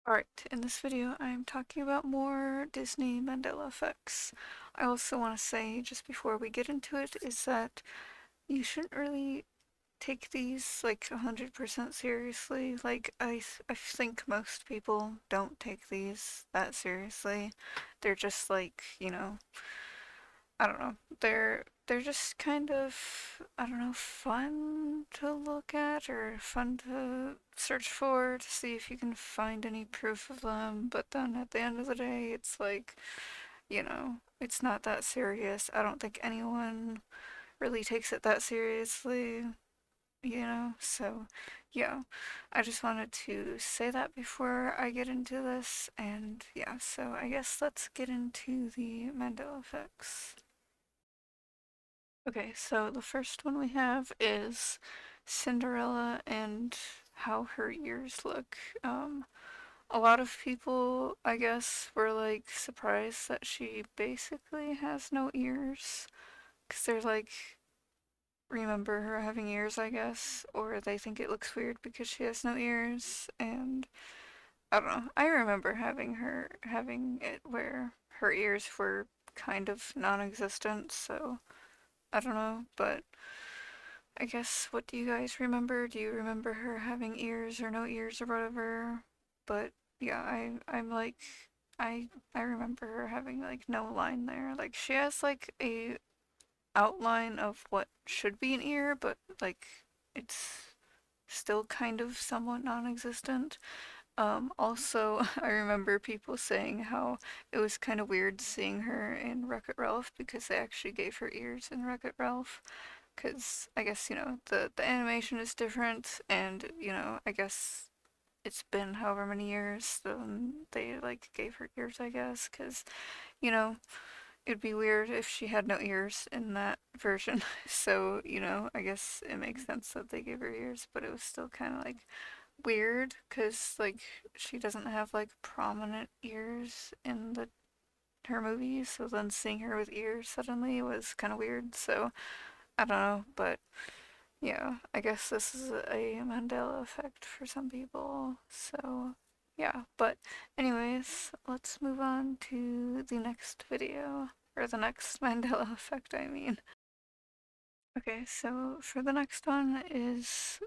Alright, in this video I'm talking about more Disney Mandela effects. I also want to say, just before we get into it, is that you shouldn't really take these like 100% seriously. I think most people don't take these that seriously. They're just like, I don't know. They're just kind of, I don't know, fun to look at or fun to search for to see if you can find any proof of them. But then at the end of the day, it's like, it's not that serious. I don't think anyone really takes it that seriously. So, yeah, I just wanted to say that before I get into this. And yeah, so I guess let's get into the Mandela effects. Okay, so the first one we have is Cinderella and how her ears look. A lot of people, I guess, were like surprised that she basically has no ears. Because they're like, remember her having ears, I guess, or they think it looks weird because she has no ears. And I don't know, I remember having it where her ears were kind of non existent, so I don't know, but I guess, what do you guys remember? Do you remember her having ears or no ears or whatever? But yeah, I'm like, I remember her having like no line there. Like she has like a outline of what should be an ear, but like it's still kind of somewhat non-existent. Also, I remember people saying how it was kind of weird seeing her in Wreck-It Ralph because they actually gave her ears in Wreck-It Ralph. Because I guess, the animation is different, and, I guess it's been however many years, they, like, gave her ears, I guess, because, you know, it'd be weird if she had no ears in that version. So, I guess it makes sense that they gave her ears, but it was still kind of, like, weird, because, like, she doesn't have, like, prominent ears in her movies, so then seeing her with ears suddenly was kind of weird, so I don't know, but yeah, I guess this is a Mandela effect for some people. So, yeah, but anyways, let's move on to the next video, or the next Mandela effect, I mean. Okay, so for the next one is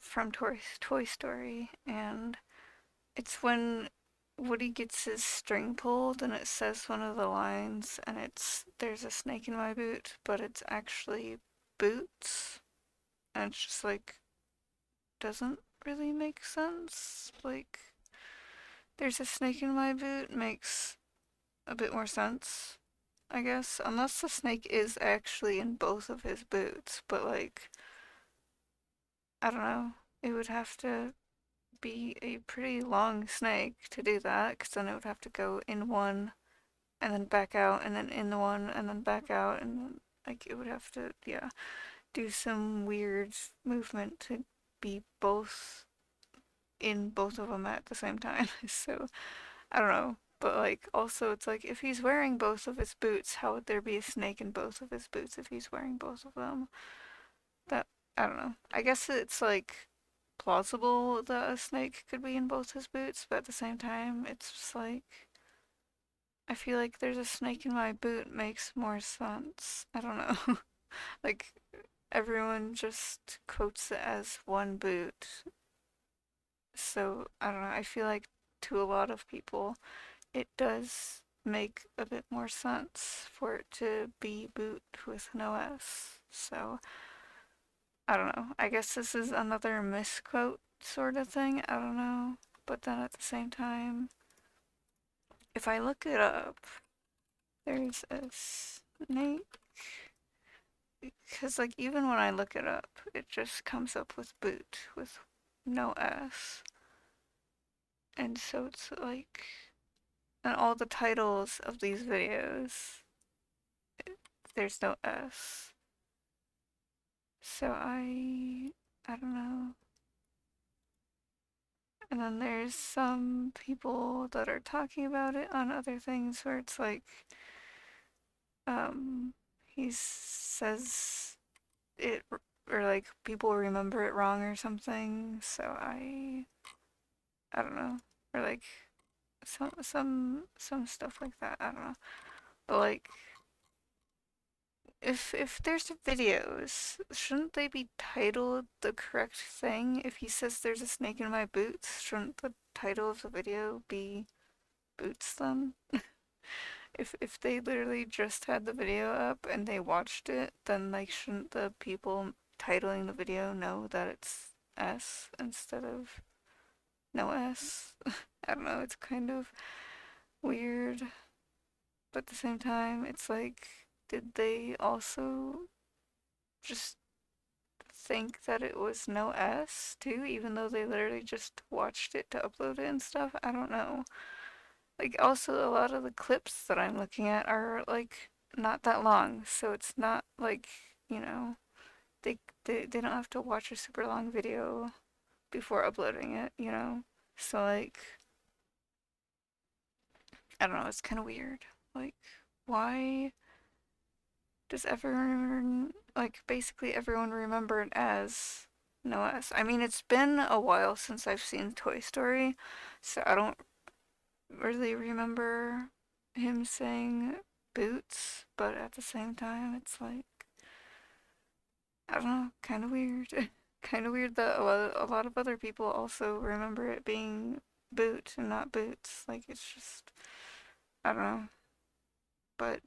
from Toy Story, and it's when Woody gets his string pulled and it says one of the lines, and it's, "There's a snake in my boot," but it's actually boots. And it's just like, doesn't really make sense. Like, there's a snake in my boot makes a bit more sense, I guess. Unless the snake is actually in both of his boots. But, like, I don't know. It would have to be a pretty long snake to do that, because then it would have to go in one and then back out, and then in the one and then back out, and then, like, it would have to, yeah, do some weird movement to be both in both of them at the same time. So I don't know. But like also it's like if he's wearing both of his boots, how would there be a snake in both of his boots if he's wearing both of them? That I don't know. I guess it's like plausible that a snake could be in both his boots, but at the same time it's just like I feel like there's a snake in my boot makes more sense. I don't know. Like everyone just quotes it as one boot. So I don't know. I feel like to a lot of people it does make a bit more sense for it to be boot with no S. So, I don't know. I guess this is another misquote sort of thing. I don't know. But then at the same time, if I look it up, there's a snake. Because, like, even when I look it up, it just comes up with boot with no S. And so it's like, and all the titles of these videos, there's no S. So I don't know. And then there's some people that are talking about it on other things where it's like, he says it, or like people remember it wrong or something. So I don't know. or like some stuff like that. I don't know. But like if there's videos, shouldn't they be titled the correct thing? If he says there's a snake in my boots, shouldn't the title of the video be boots then? If they literally just had the video up and they watched it, then like shouldn't the people titling the video know that it's S instead of no S? I don't know, it's kind of weird, but at the same time, it's like, did they also just think that it was no S too, even though they literally just watched it to upload it and stuff? I don't know. Like, also, a lot of the clips that I'm looking at are like not that long, so it's not like, you know, they don't have to watch a super long video before uploading it, you know? So, like, I don't know, it's kind of weird. Like, why does everyone, like, basically everyone remember it as no S? I mean, it's been a while since I've seen Toy Story, so I don't really remember him saying boots, but at the same time, it's like, I don't know, kind of weird. Kind of weird that a lot of other people also remember it being boot and not boots. Like, it's just, I don't know. But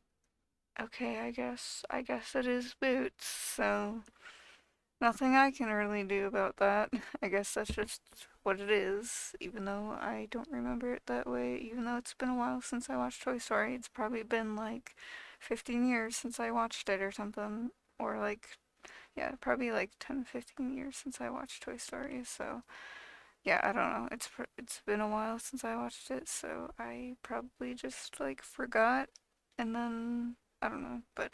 okay, I guess it is boots, so nothing I can really do about that. I guess that's just what it is, even though I don't remember it that way. Even though it's been a while since I watched Toy Story, it's probably been like 15 years since I watched it or something. Or like, yeah, probably like 10, 15 years since I watched Toy Story. So, yeah, I don't know. It's been a while since I watched it, so I probably just like forgot and then I don't know, but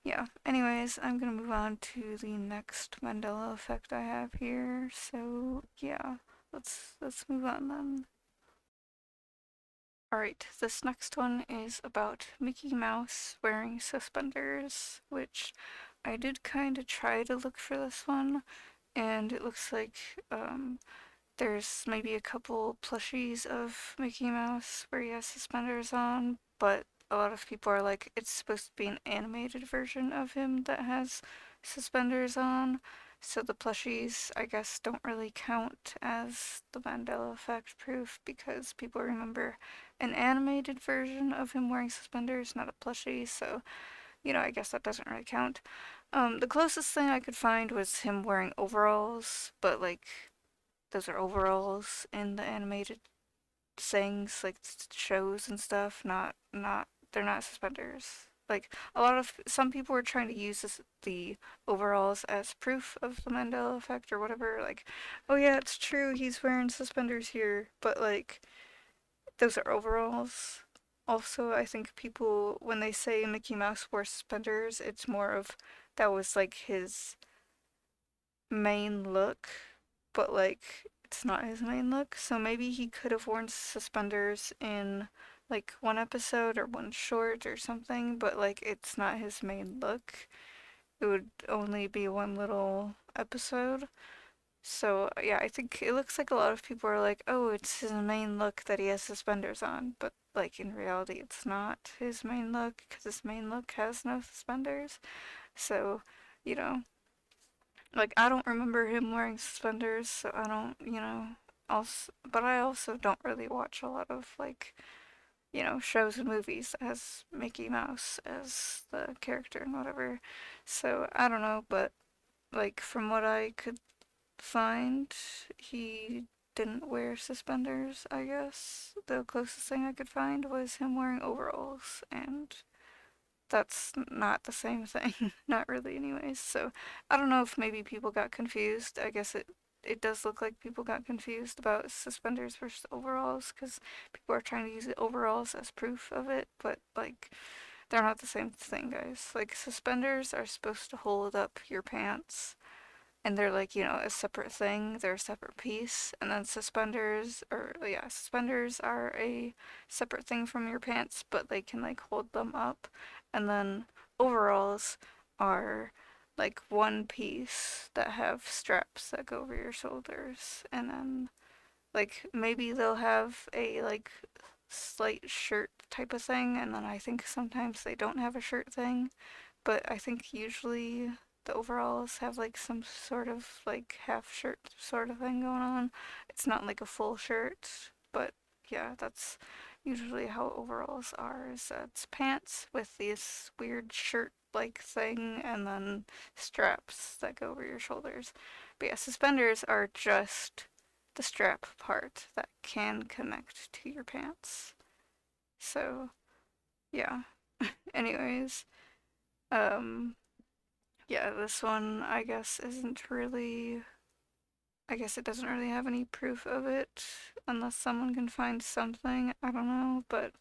yeah. Anyways, I'm gonna move on to the next Mandela effect I have here. So yeah, let's move on then. Alright, this next one is about Mickey Mouse wearing suspenders, which I did kind of try to look for this one, and it looks like there's maybe a couple plushies of Mickey Mouse where he has suspenders on, but a lot of people are like, it's supposed to be an animated version of him that has suspenders on. So the plushies, I guess, don't really count as the Mandela effect proof because people remember an animated version of him wearing suspenders, not a plushie. So, you know, I guess that doesn't really count. The closest thing I could find was him wearing overalls, but like those are overalls in the animated things, like shows and stuff. Not they're not suspenders. Like a lot of some people were trying to use the overalls as proof of the Mandela effect or whatever. Like, oh yeah, it's true, he's wearing suspenders here, but like those are overalls. Also, I think people when they say Mickey Mouse wore suspenders, it's more of that was like his main look, but like it's not his main look. So maybe he could have worn suspenders in like one episode or one short or something, but like it's not his main look. It would only be one little episode. So yeah, I think it looks like a lot of people are like, "Oh, it's his main look that he has suspenders on," but like in reality, it's not his main look because his main look has no suspenders. So, you know, like I don't remember him wearing suspenders, so I don't, you know, also, but I also don't really watch a lot of like, you know, shows and movies that has Mickey Mouse as the character and whatever. So I don't know, but like from what I could find, he didn't wear suspenders, I guess. The closest thing I could find was him wearing overalls, and that's not the same thing. Not really, anyways. So I don't know if maybe people got confused. I guess it does look like people got confused about suspenders versus overalls because people are trying to use the overalls as proof of it, but like they're not the same thing, guys. Like suspenders are supposed to hold up your pants and they're like, you know, a separate thing, they're a separate piece. And then suspenders, or yeah, suspenders are a separate thing from your pants, but they can like hold them up. And then overalls are like one piece that have straps that go over your shoulders. And then Like maybe they'll have a like slight shirt type of thing, and then I think sometimes they don't have a shirt thing, but I think usually the overalls have like some sort of like half shirt sort of thing going on. It's not like a full shirt, but yeah, that's usually how overalls are. Is it's pants with this weird shirt like thing and then straps that go over your shoulders. But yeah, suspenders are just the strap part that can connect to your pants. So, yeah. Anyways, um yeah, this one I guess isn't really, I guess it doesn't really have any proof of it unless someone can find something. I don't know, but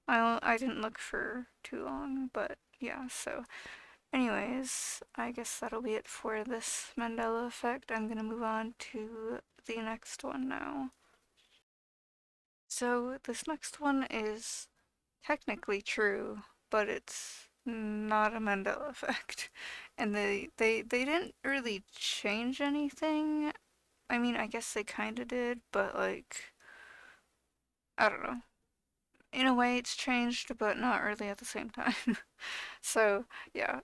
I didn't look for too long, but yeah, so anyways, I guess that'll be it for this Mandela effect. I'm gonna move on to the next one now. So this next one is technically true, but it's not a Mandela effect. And they didn't really change anything. I mean, I guess they kind of did, but like, I don't know. In a way, it's changed, but not really at the same time. So, yeah,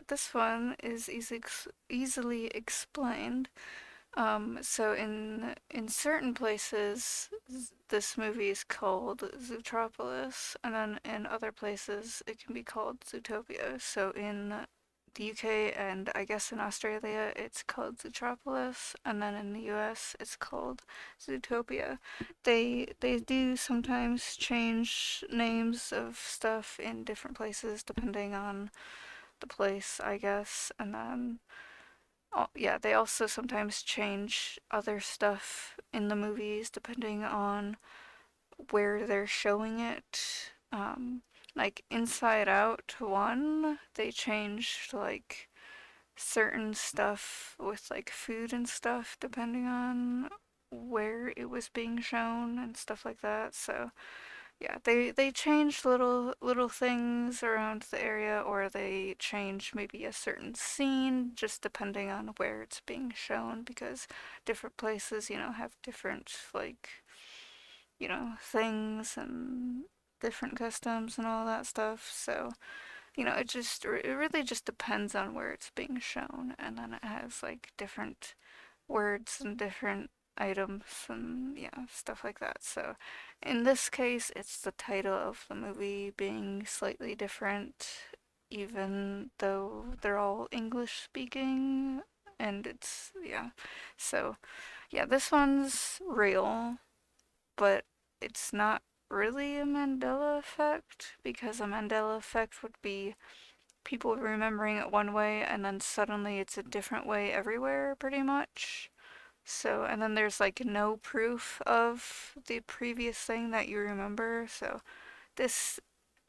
this one is easily explained. So in certain places, this movie is called Zootropolis, and then in other places it can be called Zootopia. So in the UK and I guess in Australia it's called Zootropolis, and then in the US it's called Zootopia. They do sometimes change names of stuff in different places depending on the place, I guess, and then yeah, they also sometimes change other stuff in the movies depending on where they're showing it. Like Inside Out 1, they changed like certain stuff with like food and stuff depending on where it was being shown and stuff like that. So yeah, they change little things around the area, or they change maybe a certain scene just depending on where it's being shown, because different places, have different like, things and different customs and all that stuff. So, it really just depends on where it's being shown, and then it has like different words and different items and yeah, stuff like that. So in this case, it's the title of the movie being slightly different, even though they're all English speaking, and it's, yeah. So yeah, this one's real, but it's not really a Mandela effect, because a Mandela effect would be people remembering it one way and then suddenly it's a different way everywhere, pretty much. So, and then there's like no proof of the previous thing that you remember. So, this,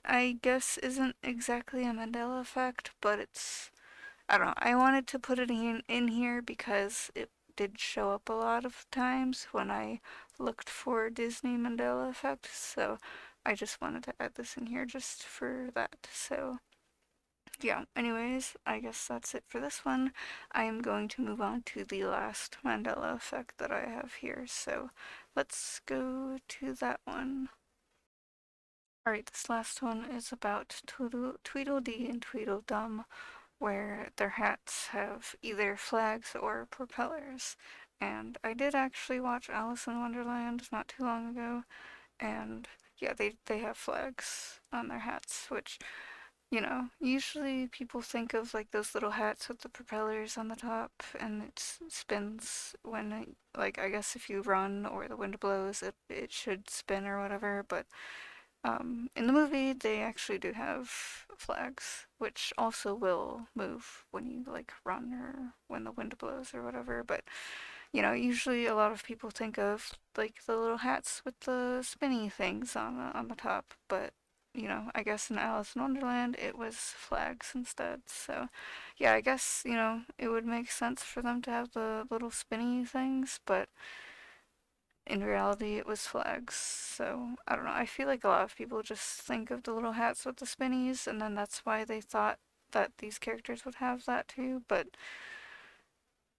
I guess, isn't exactly a Mandela effect, but it's, I don't know. I wanted to put it in here because it did show up a lot of times when I looked for Disney Mandela effect. So, I just wanted to add this in here just for that. So, yeah, anyways, I guess that's it for this one. I am going to move on to the last Mandela effect that I have here, so let's go to that one. Alright, this last one is about Tweedledee and Tweedledum, where their hats have either flags or propellers. And I did actually watch Alice in Wonderland not too long ago, and yeah, they have flags on their hats, which usually people think of like those little hats with the propellers on the top, and it spins when, like, I guess if you run or the wind blows, it should spin or whatever. But in the movie, they actually do have flags, which also will move when you like run or when the wind blows or whatever. But usually a lot of people think of like the little hats with the spinny things on the top, but I guess in Alice in Wonderland it was flags instead. So, yeah, I guess, it would make sense for them to have the little spinny things, but in reality it was flags. So, I don't know. I feel like a lot of people just think of the little hats with the spinnies, and then that's why they thought that these characters would have that too, but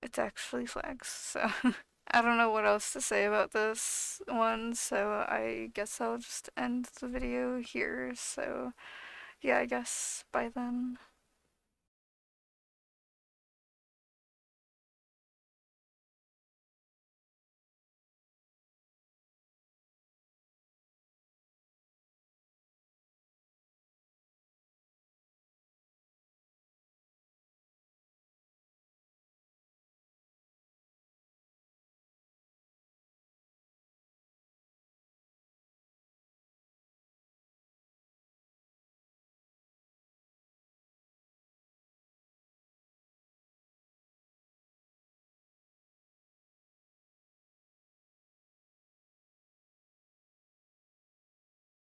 it's actually flags. So, I don't know what else to say about this one, so I guess I'll just end the video here. So, yeah, I guess bye then.